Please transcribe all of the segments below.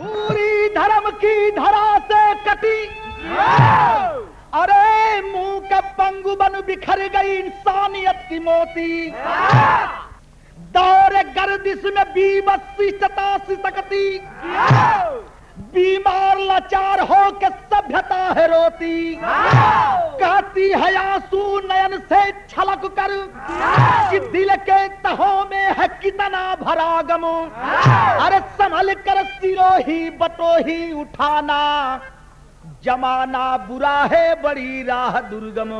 पूरी धर्म की धरा से कटी, अरे मुंह के पंगु बन बिखर गई इंसानियत की मोती। दौरे गर्दिश में बीबसी सतासी सकती, बीमार लाचार हो के सभ्यता है रोती। कहती है आंसू नयन से छलक कर कि दिल के तहों में है कितना भरा गम। अरे संभल कर सिरोही बटोही उठाना, जमाना बुरा है बड़ी राह दुर्गम।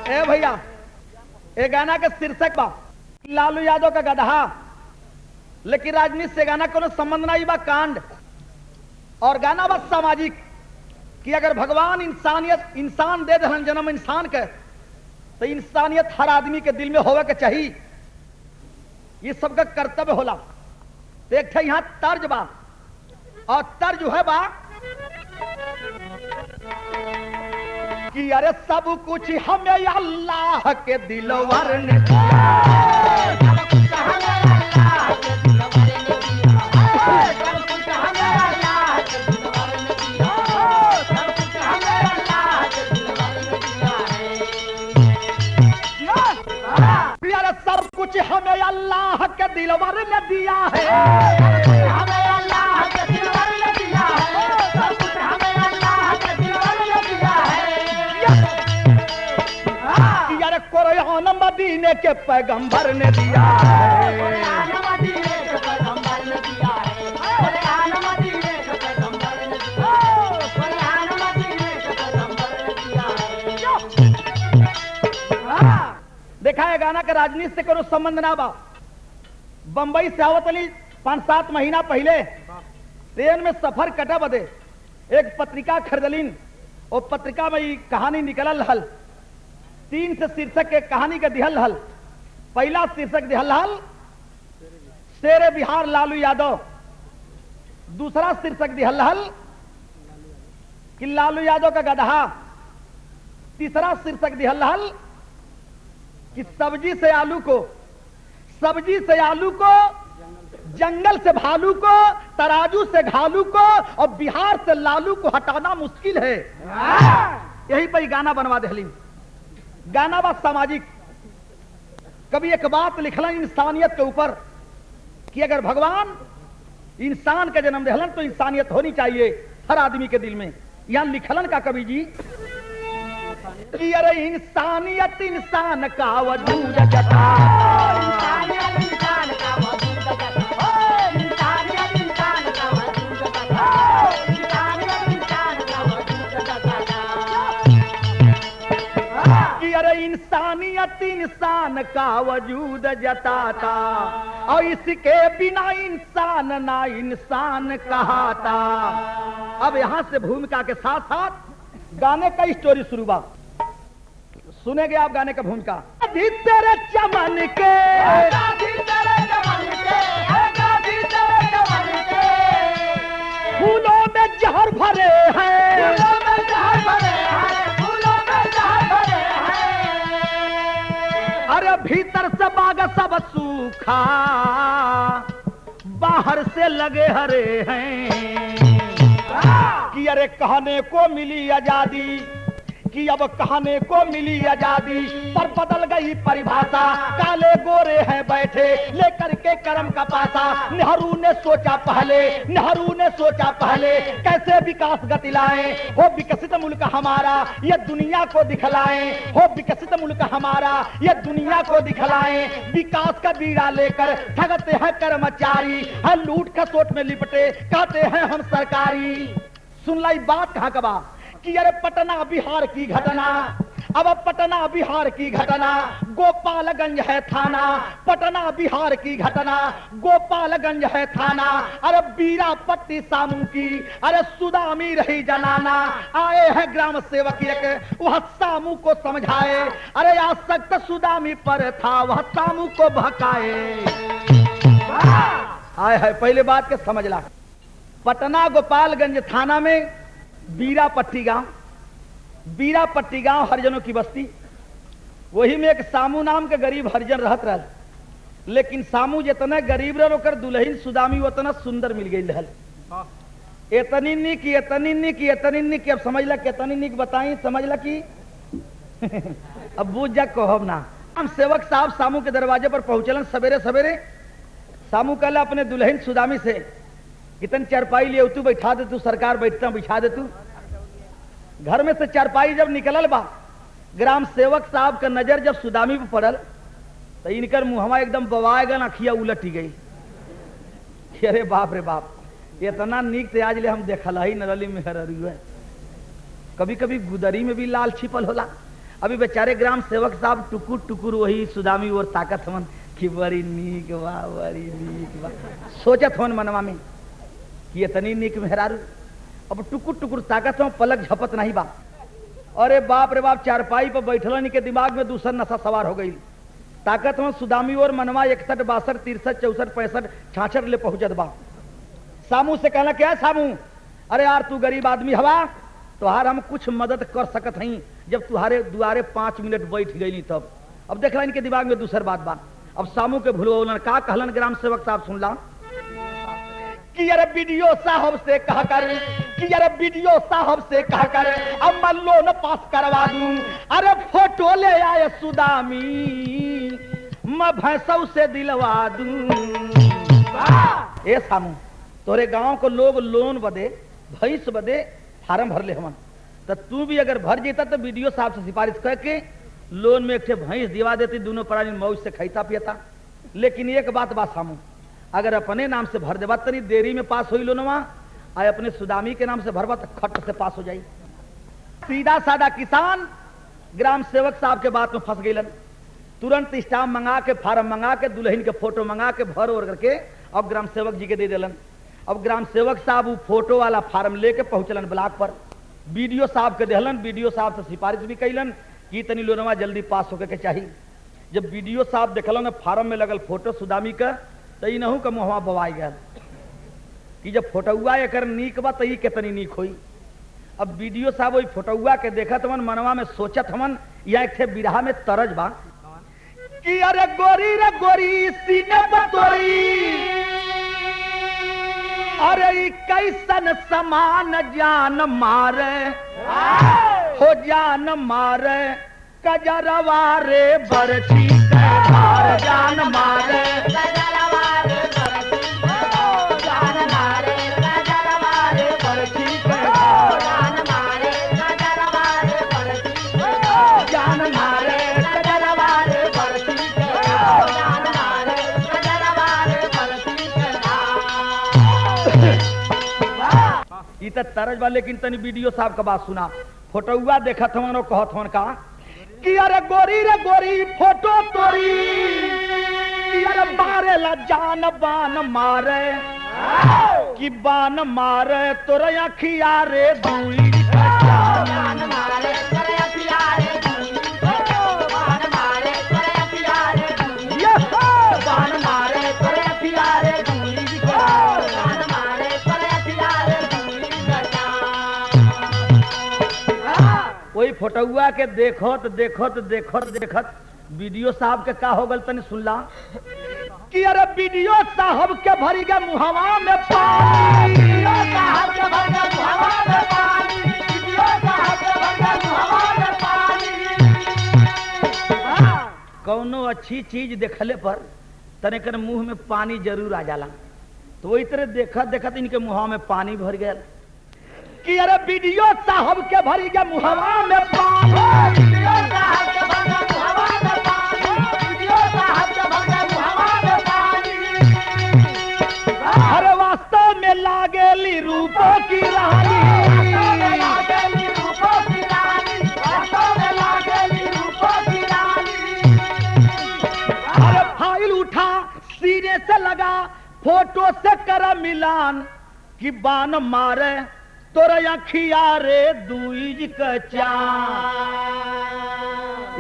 ए भैया, ए गाना का शीर्षक बा लालू यादव का गधा, लेकिन राजनीति से गाना कोनो संबंध नहीं बा, कांड। और गाना बा सामाजिक कि अगर भगवान इंसानियत इंसान दे दहन जन्म इंसान के, तो इंसानियत हर आदमी के दिल में होवे के चाहिए, ये सबका कर्तव्य होला। तो एक यहाँ तर्ज बा, और तर्ज है बा कि अरे सब कुछ हमें अल्लाह के दिलवर ने सब कुछ हमें अल्लाह के दिलवर ने दिया है, हमें अल्लाह के दिलवर ने दिया है, सब कुछ हमें अल्लाह के दिलवर ने दिया है। यार कुरान मदीने के पैगंबर ने दिया है, कुरान मदीने के पैगंबर ने दिया है, कुरान मदीने के पैगंबर ने दिया है, कुरान मदीने के पैगंबर ने दिया है। देखा है गाना के राजनीति से कोनो संबंध ना बा। बंबई से आवत अली 5-7 महीना पहले ट्रेन में सफर कटा बदे एक पत्रिका खरीदलीन, और पत्रिका में ये कहानी निकलल हल। 3 से शीर्षक के कहानी के दिहल हल। पहला शीर्षक दिहल हल शेरे बिहार लालू यादव, दूसरा शीर्षक दिहल हल कि लालू यादव का गधा, तीसरा शीर्षक दिहल हल कि सब्जी से आलू को, सब्जी से आलू को, जंगल से भालू को, तराजू से घालू को, और बिहार से लालू को हटाना मुश्किल है। यही पर गाना बनवा दहलीन। गाना बा सामाजिक। कभी एक बात लिखलन इंसानियत के ऊपर कि अगर भगवान इंसान का जन्म दहलन तो इंसानियत होनी चाहिए हर आदमी के दिल में। यहां लिखलन का कवि जी कि अरे इंसानियत इंसान का वजूद जता, इंसानियत इंसान का वजूद जता, इंसानियत इंसान का वजूद जता, इंसानियत इंसान का वजूद जता, कि अरे इंसानियत इंसान का वजूद जताता, और इसके बिना इंसान ना इंसान कहाता। अब यहां से भूमिका के साथ साथ गाने का स्टोरी शुरू बा। सुनेंगे आप गाने का भूमिका। गाधी तेरे चमन के, गाधी तेरे चमन के, गाधी तेरे चमन के, फूलों में जहर भरे हैं, फूलों में जहर भरे हैं, फूलों में जहर भरे हैं। अरे भीतर से बाग सब सूखा, बाहर से लगे हरे हैं। कि अरे कहने को मिली आजादी, कि अब कहने को मिली आजादी, पर बदल गई परिभाषा। काले गोरे हैं बैठे लेकर के कर्म का पासा। नेहरू ने सोचा पहले, नेहरू ने सोचा पहले, कैसे विकास गति लाएं, हो विकसित मुल्क हमारा ये दुनिया को दिखलाएं, हो विकसित मुल्क हमारा ये दुनिया को दिखलाएं। विकास का बीड़ा लेकर ठगते हैं कर्मचारी, है लूट खसोट में लिपटे कहते हैं हम सरकारी। सुन लाई बात कहां कबा कि अरे पटना बिहार की घटना, अब पटना बिहार की घटना, गोपालगंज है थाना, पटना बिहार की घटना, गोपालगंज है थाना। अरे बीरापट्टी सामू की, अरे सुदामी रही जनाना। आए हैं ग्राम सेवक एक, वह सामू को समझाए, अरे आसक्त सुदामी पर था वह सामू को भकाए। आए है पहले बात के समझ ला। पटना गोपालगंज थाना में बीरापट्टी गांव, बीरापट्टी गांव हरिजनों की बस्ती, वही में एक सामू नाम के गरीब हरिजन रहत रहा। लेकिन सामू जितना गरीब रह ओकर दुल्हन सुदामी उतना सुंदर मिल गई रहल। इतनी निक इतनी निक इतनी निक, अब समझ ला कितनी निक बताई, समझ ला कि अब बूझ जा कहब ना। हम सेवक साहब सामू के दरवाजे पर पहुंचलन सवेरे सवेरे। सामू कहला अपने दुल्हन सुदामी से कितन चारपाई लिए तू बैठा दे, तू सरकार बैठता बिछा दे तू। घर में से चारपाई जब निकलल बा, ग्राम सेवक साहब का नजर जब सुदामी पे पड़ल तो इनकर मुहवा एकदम बवाए गन, अखिया उलट गई। अरे बाप रे बाप, इतना नीक ते आज ले हम देखल ही नरली में है। कभी कभी गुदरी में भी लाल छिपल होला। अभी बेचारे ग्राम सेवक साहब टुकुर टुकुर वही सुदामी और ताकत हमन कि बड़ी नीक बा, बड़ी नीक बा, सोचत हवन मनवा में कि इतनी नीक मेहरारू। अब टुकुर टुकुर ताकत हम पलक झपत नहीं बा। अरे बाप रे बाप, चारपाई पर बैठलन के दिमाग में दूसरा नशा सवार हो गई। ताकत हम सुदामी और मनवा 61 62 63 64 65 66 ले पहुंचत बा। सामू से कहना क्या सामू, अरे यार तू गरीब आदमी हवा, तुहार हम कुछ मदद कर सकत हई। जब तुहारे दुआरे 5 मिनट बैठ गई तब अब देखला इनके दिमाग में दूसर बात बा। अब सामू के भूलवन का कहलन ग्राम सेवक साहब सुनला कि यार वीडियो साहब से कहा कर, कि यार वीडियो साहब से कहा कर अब मैं लोन पास करवा दूं। अरे फोटो ले आए सुदामी, मैं भैंसों से दिलवा दूं। ए सामू, तोरे गांव को लोग लोन बदे भैंस बदे फार्म भर ले हमन, तो तू भी अगर भर जेता तो वीडियो साहब से सिफारिश करके लोन में एक भैंस दिवा देती, दोनों प्राणी मौज से खाईता पियता। लेकिन एक बात बा सामू, अगर अपने नाम से भर देवा तनी देरी में पास हो लोनवा, आए अपने सुदामी के नाम से भरवा तो खट से पास हो जाई। सीधा साधा किसान ग्राम सेवक साहब के बात में फंस गईलन। तुरंत स्टाम्प मंगा के, फार्म मंगा के, दुल्हन के फोटो मंगा के भर और करके अब ग्राम सेवक जी के दे दिलन। अब ग्राम सेवक साहब वो फोटो वाला फार्म लेके पहुंचलन ब्लॉक पर, बीडीओ साहब के देहलन। बीडीओ साहब से सिफारिश भी कैलन कि तनी लोनवा जल्दी पास होके के चाहिए। जब बीडीओ साहब देखलन फार्म में लगल फोटो सुदामी का, तो इनहू का मुहवा बवाई गया कि जब फोटोआ एक नीक बा तो कितनी नीक हुई। अब बीडीओ साहब वही फोटोआ के देखत हमन, मनवा में सोचत हमन या एक थे बिरहा में तरज बा कि अरे गोरी रे गोरी सीने पर तोरी, अरे कैसन समान जान मारे हो, जान मारे कजरवा रे बरछी के मार, जान मारे कजरवा रे बरछी के, जान मारे कजरवा रे बरछी के, जान मारे कजरवा रे बरछी के, जान मारे कजरवा रे बरछी के, जान मारे कजरवा रे बरछी के। ई त तरज बा, लेकिन तनी वीडियो साहब का बात सुना। फोटोआ देखत हवन और कहत हवन का कि अरे गोरी रे गोरी फोटो तोरी, कि अरे बारे ला जान बान मारे, कि बान मारे तोरे अखिया रे दूरी, जान मारे तोरे अखिया रे दूरी, बान मारे तोरे अखिया रे दूरी, बान मारे तोरे अखिया रे दूरी, बान मारे तोरे अखिया रे दूरी। वही फोटोआ के देखत देखत देखत देखत वीडियो साहब के का हो गल तनी सुनला कि अरे वीडियो साहब के भरी गए मुहवा में पानी, वीडियो साहब के भरी गए मुहवा में पानी, वीडियो साहब के भरी गए मुहवा में पानी। कौनो अच्छी चीज देखले पर तने कर मुंह में पानी जरूर आ जाला, तो वही तरह देखत देखत इनके मुहवा में पानी भर गया कि अरे वीडियो साहब के भरी गए मुहवा में पानी, वीडियो साहब के भरी गए मुहवा में पानी, वीडियो साहब के भरी गए मुहवा में पानी। अरे वास्तव में लागेली रूपों की रानी, लागेली रूपों की रानी, वास्तव में लागेली रूपों की रानी। अरे फाइल उठा सीने से लगा, फोटो से करा मिलान, कि बान मारे तोरा अखिया रे दूज का चान।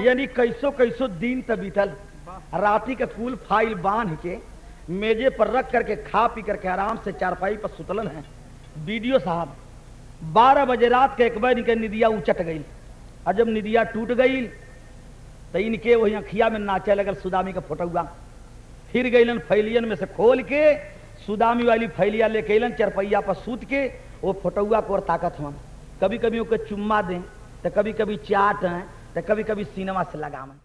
यानी कैसो कैसो दिन तक बीतल, राती का कुल फाइल बांध के मेजे पर रख करके खा पी करके आराम से चारपाई पर सुतलन है। वीडियो साहब 12 बजे रात के एक बार इनके निदिया उचट गई, और जब निदिया टूट गई तो इनके वही अखिया में नाचे लगल सुदामी का फोटोआ। फिर गईलन फैलियन में से खोल के सुदामी वाली फैलिया लेके अलन चरपैया पर सूत के वो फोटुआ को और ताकत हम कभी कभी ओके चुम्मा दें तो कभी कभी चाट हैं तो कभी कभी सिनेमा से लगावन।